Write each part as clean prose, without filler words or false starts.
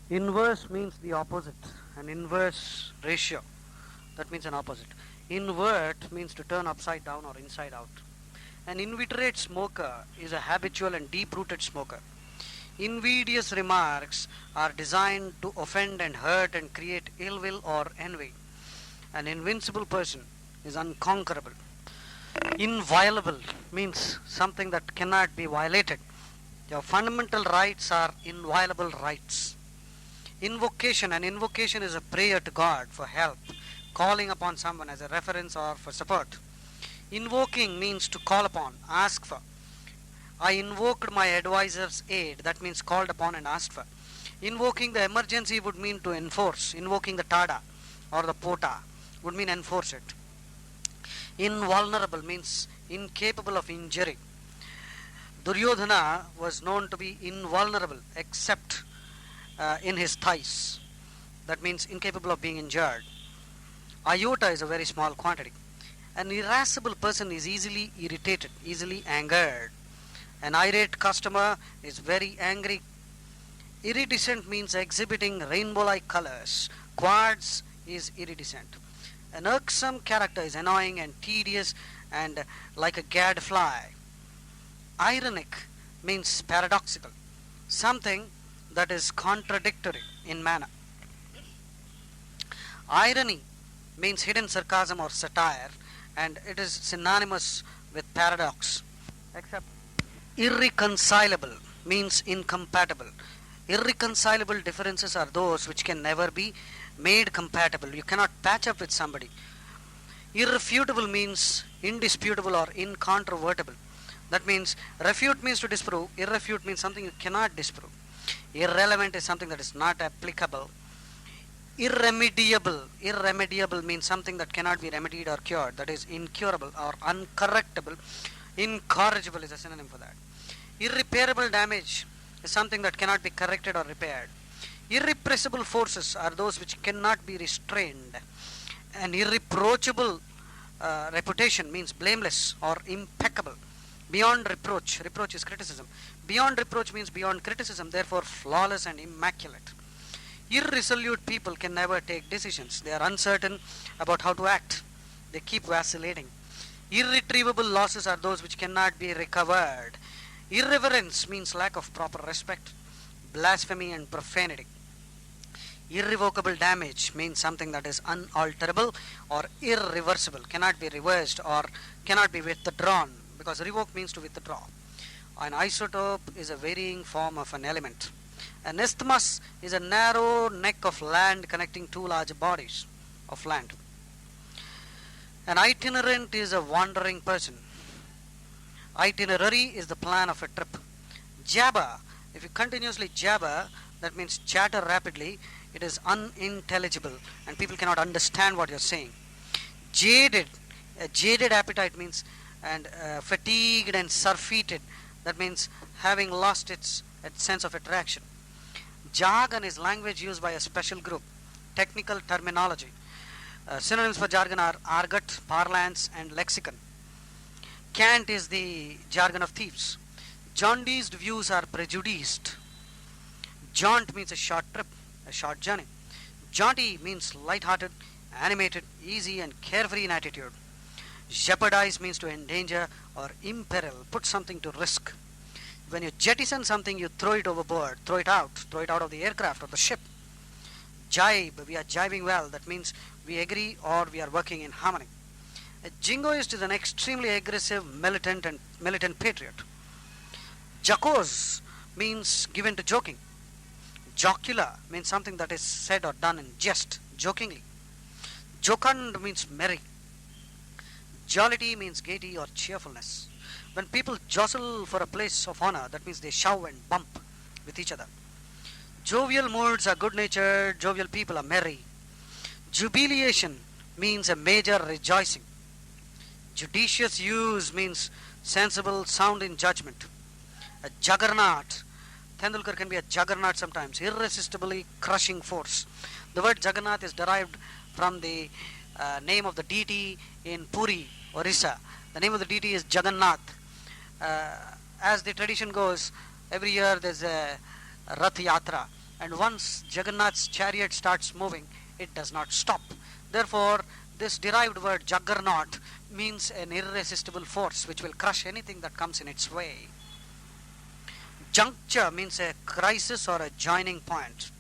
Inverse means the opposite, an inverse ratio. That means an opposite. Invert means to turn upside down or inside out. An inveterate smoker is a habitual and deep-rooted smoker. Invidious remarks are designed to offend and hurt and create ill will or envy. An invincible person is unconquerable. Inviolable means something that cannot be violated. Your fundamental rights are inviolable rights. Invocation. An invocation is a prayer to God for help, calling upon someone as a reference or for support. Invoking means to call upon, ask for. I invoked my advisor's aid. That means called upon and asked for. Invoking the emergency would mean to enforce. Invoking the tada or the pota would mean enforce it. Invulnerable means incapable of injury. Duryodhana was known to be invulnerable except in his thighs. That means incapable of being injured. Iota is a very small quantity. An irascible person is easily irritated, easily angered. An irate customer is very angry. Iridescent means exhibiting rainbow-like colors. Quartz is iridescent. An irksome character is annoying and tedious and like a gadfly. Ironic means paradoxical, something that is contradictory in manner. Irony means hidden sarcasm or satire, and it is synonymous with paradox. Except irreconcilable means incompatible. Irreconcilable differences are those which can never be made compatible. You cannot patch up with somebody. Irrefutable means indisputable or incontrovertible. That means refute means to disprove. Irrefute means something you cannot disprove. Irrelevant is something that is not applicable. Irremediable. Irremediable means something that cannot be remedied or cured. That is incurable or uncorrectable. Incorrigible is a synonym for that. Irreparable damage is something that cannot be corrected or repaired. Irrepressible forces are those which cannot be restrained. An irreproachable reputation means blameless or impeccable. Beyond reproach. Reproach is criticism. Beyond reproach means beyond criticism, therefore flawless and immaculate. Irresolute people can never take decisions. They are uncertain about how to act. They keep vacillating. Irretrievable losses are those which cannot be recovered. Irreverence means lack of proper respect, blasphemy and profanity. Irrevocable damage means something that is unalterable or irreversible, cannot be reversed or cannot be withdrawn, because revoke means to withdraw. An isotope is a varying form of an element. An isthmus is a narrow neck of land connecting two large bodies of land. An itinerant is a wandering person. Itinerary is the plan of a trip. Jabber, if you continuously jabber, that means chatter rapidly, it is unintelligible and people cannot understand what you're saying. Jaded, a jaded appetite means and fatigued and surfeited, that means having lost its sense of attraction. Jargon is language used by a special group. Technical terminology. Synonyms for jargon are argot, parlance and lexicon. Cant is the jargon of thieves. Jaundiced views are prejudiced. Jaunt means a short trip, a short journey. Jaunty means light-hearted, animated, easy and carefree in attitude. Jeopardize means to endanger or imperil, put something to risk. When you jettison something, you throw it overboard, throw it out of the aircraft or the ship. Jibe, we are jibing well, that means we agree or we are working in harmony. A jingoist is an extremely aggressive, militant patriot. Jocose means given to joking. Jocular means something that is said or done in jest, jokingly. Jocund means merry. Jollity means gaiety or cheerfulness. When people jostle for a place of honor, that means they shove and bump with each other. Jovial moods are good-natured, jovial people are merry. Jubilation means a major rejoicing. Judicious use means sensible, sound in judgment. A juggernaut. Tendulkar can be a juggernaut sometimes, irresistibly crushing force. The word Jagannath is derived from the name of the deity in Puri, Orissa. The name of the deity is Jagannath. As the tradition goes, every year there's a Rath Yatra, and once Jagannath's chariot starts moving, it does not stop. Therefore, this derived word juggernaut means an irresistible force which will crush anything that comes in its way. Juncture means a crisis or a joining point.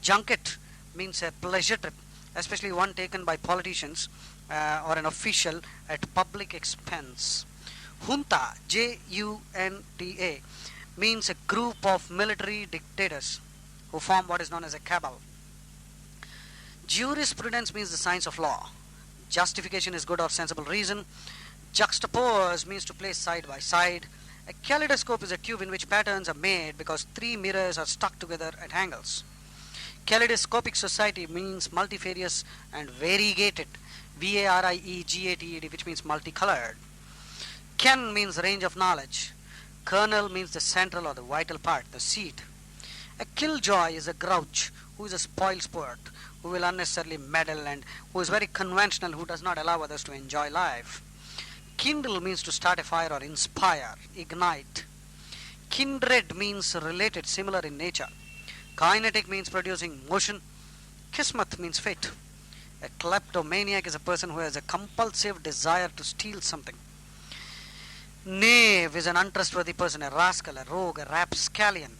Junket means a pleasure trip, especially one taken by politicians or an official at public expense. Junta, Junta, means a group of military dictators who form what is known as a cabal. Jurisprudence means the science of law. Justification is good or sensible reason. Juxtapose means to place side by side. A kaleidoscope is a tube in which patterns are made because three mirrors are stuck together at angles. Kaleidoscopic society means multifarious and variegated. Variegated, which means multicolored. Ken means range of knowledge. Kernel means the central or the vital part, the seed. A killjoy is a grouch who is a spoilsport, who will unnecessarily meddle and who is very conventional, who does not allow others to enjoy life. Kindle means to start a fire or inspire, ignite. Kindred means related, similar in nature. Kinetic means producing motion. Kismet means fate. A kleptomaniac is a person who has a compulsive desire to steal something. Knave is an untrustworthy person, a rascal, a rogue, a rapscallion.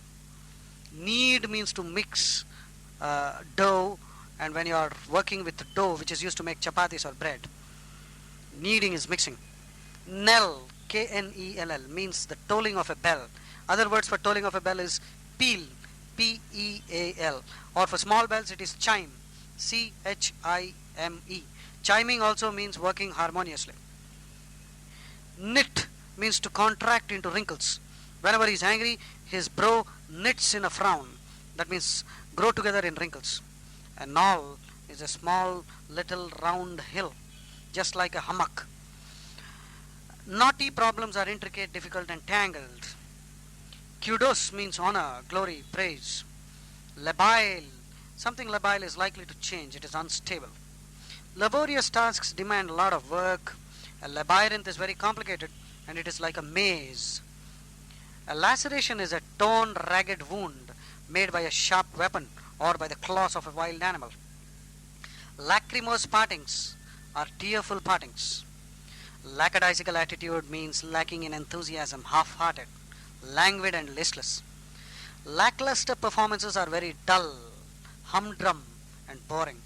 Knead means to mix dough, and when you are working with dough which is used to make chapatis or bread, kneading is mixing. Knell, Knell, means the tolling of a bell. Other words for tolling of a bell is peal, Peal, or for small bells it is chime, Chime. Chiming also means working harmoniously. Knit means to contract into wrinkles. Whenever he is angry, his brow knits in a frown. That means grow together in wrinkles. A knoll is a small little round hill, just like a hummock. Knotty problems are intricate, difficult and tangled. Kudos means honor, glory, praise. Labile, something labile is likely to change, it is unstable. Laborious tasks demand a lot of work. A labyrinth is very complicated and it is like a maze. A laceration is a torn, ragged wound made by a sharp weapon or by the claws of a wild animal. Lachrymose partings are tearful partings. Lackadaisical attitude means lacking in enthusiasm, half-hearted, languid and listless. Lackluster performances are very dull, humdrum and boring.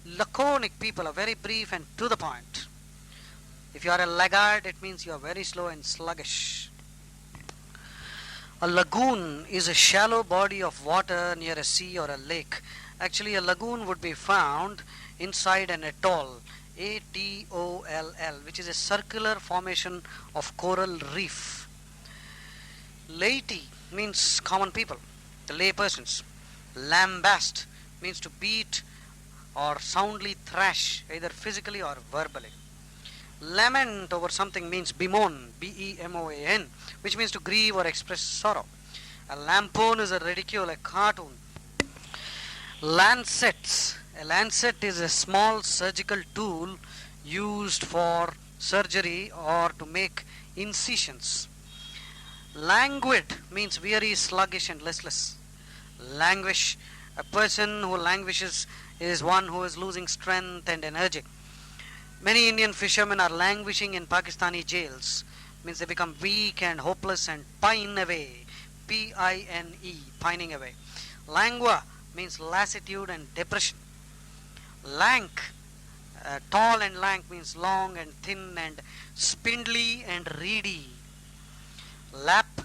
Laconic people are very brief and to the point. If you are a laggard, it means you are very slow and sluggish. A lagoon is a shallow body of water near a sea or a lake. Actually, a lagoon would be found inside an atoll, Atoll, which is a circular formation of coral reef. Laity means common people, the lay persons. Lambast means to beat or soundly thrash, either physically or verbally. Lament over something means bemoan, Bemoan, which means to grieve or express sorrow. A lampoon is a ridicule, a cartoon. Lancets. A lancet is a small surgical tool used for surgery or to make incisions. Languid means weary, sluggish and listless. Languish, a person who languishes is one who is losing strength and energy. Many Indian fishermen are languishing in Pakistani jails. Means they become weak and hopeless and pine away. Pine, pining away. Langua means lassitude and depression. Lank, tall and lank means long and thin and spindly and reedy. Lap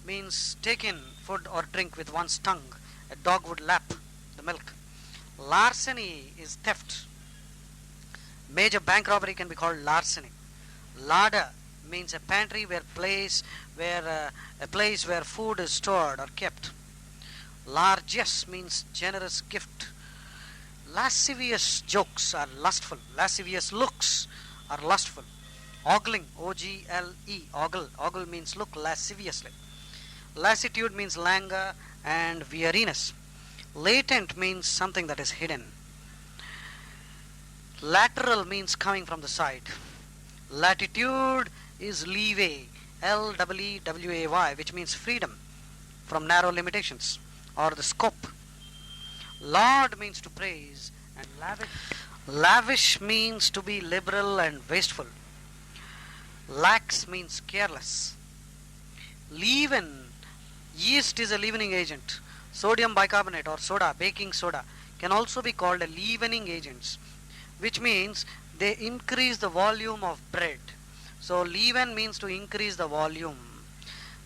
means take in food or drink with one's tongue. A dog would lap the milk. Larceny is theft. Major bank robbery can be called larceny. Larder means a pantry a place where food is stored or kept. Largesse means generous gift. Lascivious jokes are lustful. Lascivious looks are lustful. Ogling, O-G-L-E, ogle means look lasciviously. Lassitude means languor and weariness. Latent means something that is hidden. Lateral means coming from the side. Latitude is leeway, Leway, which means freedom from narrow limitations. or the scope. Laud means to praise, and lavish means to be liberal and wasteful. Lax means careless. Leaven, yeast is a leavening agent. Sodium bicarbonate or soda, baking soda, can also be called a leavening agents, which means they increase the volume of bread. So leaven means to increase the volume.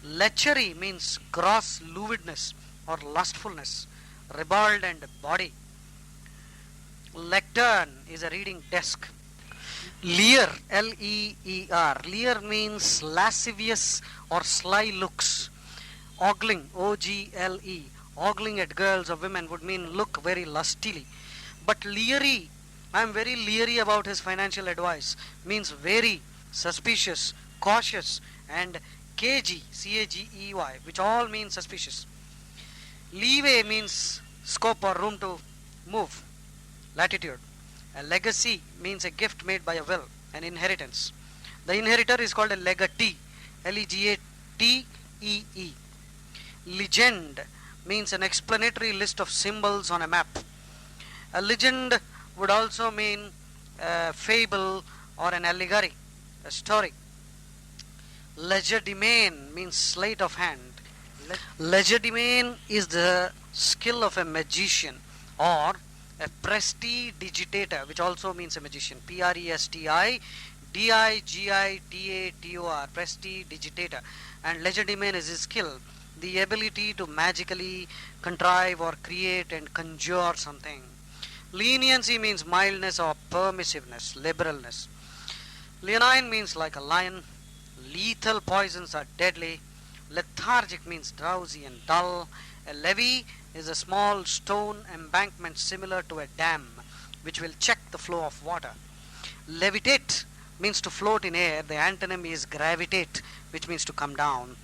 Lechery means gross lewdness or lustfulness, ribald and body. Lectern is a reading desk. Leer, Leer, leer means lascivious or sly looks. Ogling, Ogle, ogling at girls or women would mean look very lustily. But leery, I am very leery about his financial advice, means very suspicious, cautious, and cagey, Cagey, which all mean suspicious. Leeway means scope or room to move, latitude. A legacy means a gift made by a will, an inheritance. The inheritor is called a legatee, Legatee. Legend means an explanatory list of symbols on a map. A legend would also mean a fable or an allegory, a story. Legerdemain means sleight of hand. Legerdemain is the skill of a magician or a prestidigitator, which also means a magician. Prestidigitator, prestidigitator. And legerdemain is his skill, the ability to magically contrive or create and conjure something. Leniency means mildness or permissiveness, liberalness. Leonine means like a lion. Lethal poisons are deadly. Lethargic means drowsy and dull. A levee is a small stone embankment similar to a dam, which will check the flow of water. Levitate means to float in air. The antonym is gravitate, which means to come down.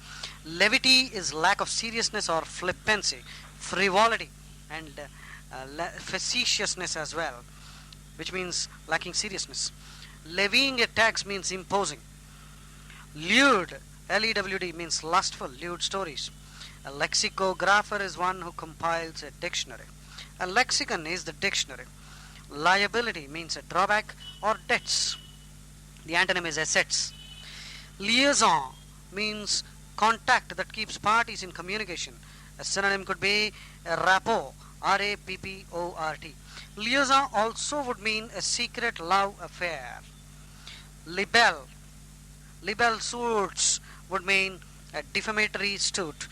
Levity is lack of seriousness or flippancy, frivolity, and facetiousness as well, which means lacking seriousness. Levying a tax means imposing. Lewd, Lewd, means lustful, lewd stories. A lexicographer is one who compiles a dictionary. A lexicon is the dictionary. Liability means a drawback or debts. The antonym is assets. Liaison means contact that keeps parties in communication. A synonym could be a rapport, Rapport. Liaison also would mean a secret love affair. Libel suits would mean a defamatory suit.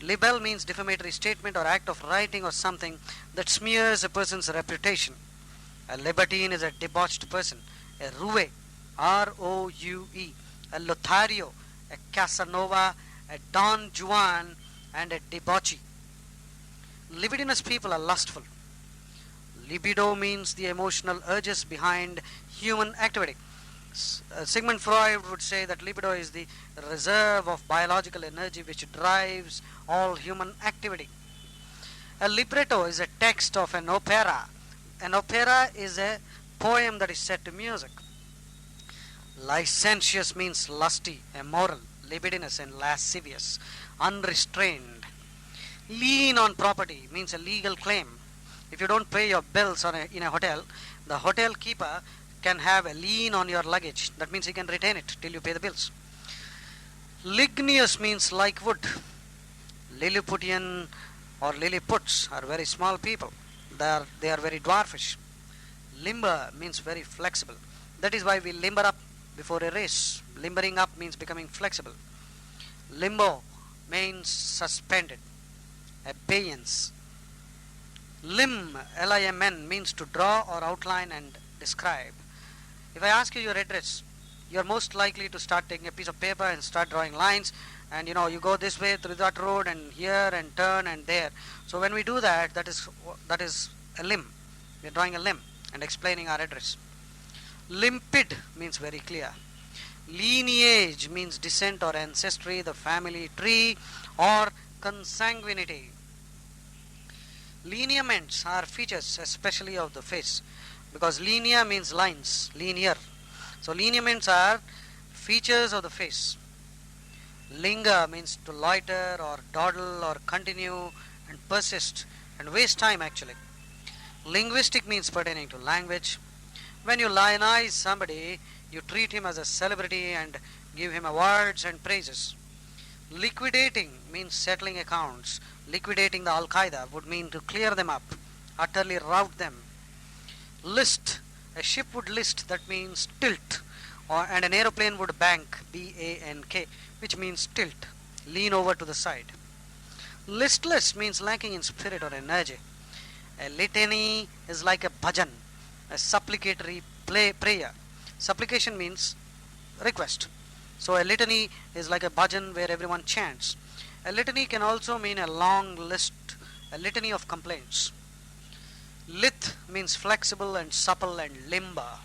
Libel means defamatory statement or act of writing or something that smears a person's reputation. A libertine is a debauched person. A roue, Roue. A Lothario, a Casanova, a Don Juan, and a debauchee. Libidinous people are lustful. Libido means the emotional urges behind human activity. Sigmund Freud would say that libido is the reserve of biological energy which drives all human activity. A libretto is a text of an opera. An opera is a poem that is set to music. Licentious means lusty, immoral, libidinous, and lascivious, unrestrained. Lien on property means a legal claim. If you don't pay your bills in a hotel, the hotel keeper can have a lien on your luggage. That means he can retain it till you pay the bills. Ligneous means like wood. Lilliputian or Lilliputs are very small people. They are very dwarfish. Limber means very flexible. That is why we limber up before a race. Limbering up means becoming flexible. Limbo means suspended. Abeyance. Limn, Limn, means to draw or outline and describe. If I ask you your address, you're most likely to start taking a piece of paper and start drawing lines, and you go this way through that road and here and turn and there. So when we do that, that is a limb. We're drawing a limb and explaining our address. Limpid means very clear. Lineage means descent or ancestry, the family tree, or consanguinity. Lineaments are features especially of the face, because linea means lines, linear. So lineaments are features of the face. Linga means to loiter or dawdle or continue and persist and waste time actually. Linguistic means pertaining to language. When you lionize somebody, you treat him as a celebrity and give him awards and praises. Liquidating means settling accounts. Liquidating the Al-Qaeda would mean to clear them up, utterly rout them. List, a ship would list, that means tilt, and an aeroplane would bank, B-A-N-K, which means tilt, lean over to the side. Listless means lacking in spirit or energy. A litany is like a bhajan, a supplicatory prayer. Supplication means request. So a litany is like a bhajan where everyone chants. A litany can also mean a long list, a litany of complaints. Lith means flexible and supple and limber.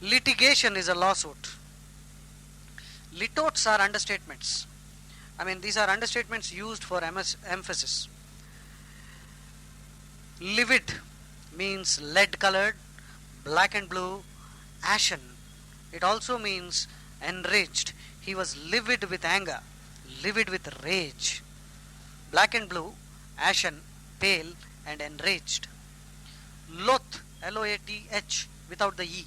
Litigation is a lawsuit. Litotes are understatements. These are understatements used for emphasis. Livid means lead colored, black and blue, ashen. It also means enraged. He was livid with anger, livid with rage. Black and blue, ashen, pale and enraged. Loath, L-O-A-T-H without the E.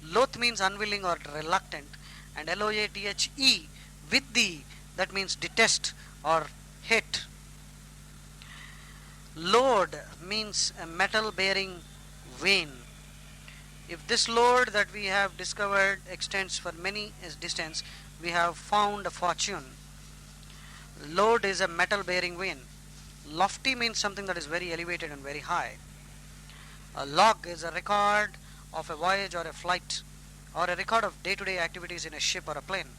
Loath means unwilling or reluctant, and L-O-A-T-H-E with the E, that means detest or hate. Load means a metal bearing vein. If this load that we have discovered extends for many distance, we have found a fortune. Load is a metal bearing vein. Lofty means something that is very elevated and very high. A log is a record of a voyage or a flight, or a record of day-to-day activities in a ship or a plane.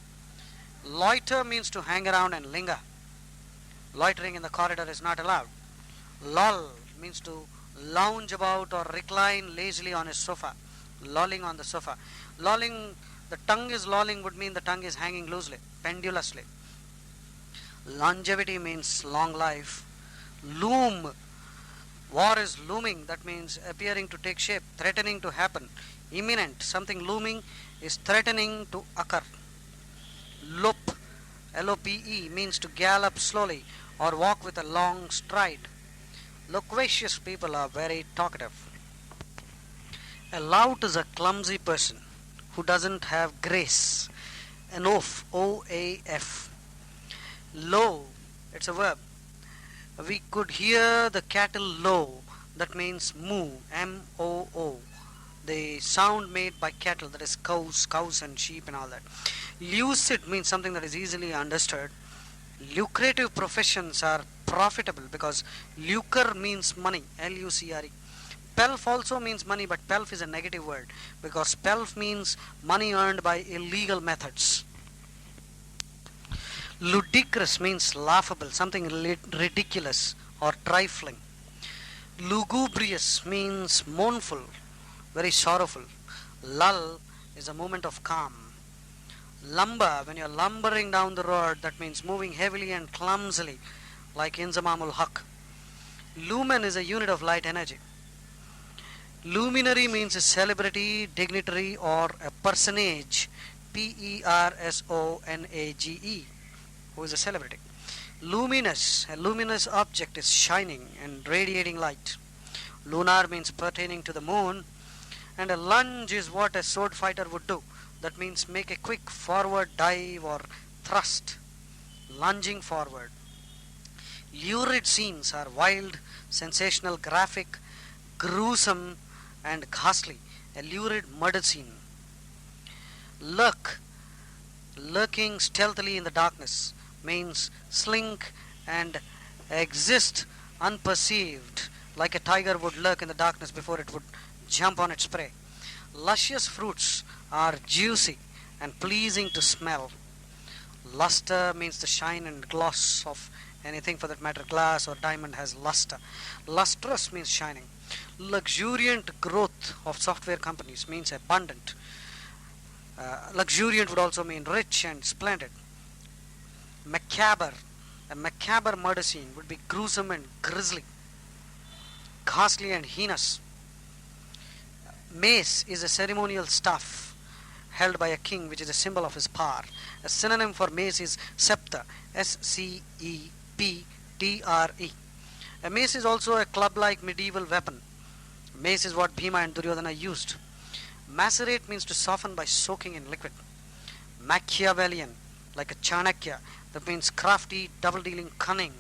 Loiter means to hang around and linger. Loitering in the corridor is not allowed. Loll means to lounge about or recline lazily on a sofa. Lolling on the sofa. Lolling, the tongue is lolling would mean the tongue is hanging loosely, pendulously. Longevity means long life. Loom, war is looming, that means appearing to take shape, threatening to happen. Imminent, something looming is threatening to occur. Lope, L-O-P-E, means to gallop slowly or walk with a long stride. Loquacious people are very talkative. A lout is a clumsy person who doesn't have grace. An oaf, O-A-F. Low, it's a verb. We could hear the cattle low, that means moo, M-O-O. The sound made by cattle, that is cows and sheep and all that. Lucid means something that is easily understood. Lucrative professions are profitable because lucre means money, L-U-C-R-E. Pelf also means money, but pelf is a negative word because pelf means money earned by illegal methods. Ludicrous means laughable, something ridiculous or trifling. Lugubrious means mournful, very sorrowful. Lull is a moment of calm. Lumber, when you're lumbering down the road, that means moving heavily and clumsily, like Inzamamul Haq. Lumen is a unit of light energy. Luminary means a celebrity, dignitary, or a personage. P-E-R-S-O-N-A-G-E, who is a celebrity. Luminous, a luminous object is shining and radiating light. Lunar means pertaining to the moon, and a lunge is what a sword fighter would do. That means make a quick forward dive or thrust, lunging forward. Lurid scenes are wild, sensational, graphic, gruesome, and ghastly. A lurid murder scene. Lurk, lurking stealthily in the darkness, means slink and exist unperceived, like a tiger would lurk in the darkness before it would jump on its prey. Luscious fruits are juicy and pleasing to smell. Luster means the shine and gloss of anything, for that matter glass or diamond has luster. Lustrous means shining. Luxuriant growth of software companies means abundant. Luxuriant would also mean rich and splendid. Macabre, a macabre murder scene would be gruesome and grisly, ghastly and heinous. Mace is a ceremonial staff held by a king, which is a symbol of his power. A synonym for mace is scepter, S-C-E-P-T-R-E. T-R-E. A mace is also a club-like medieval weapon. Mace is what Bhima and Duryodhana used. Macerate means to soften by soaking in liquid. Machiavellian, like a Chanakya, that means crafty, double-dealing, cunning.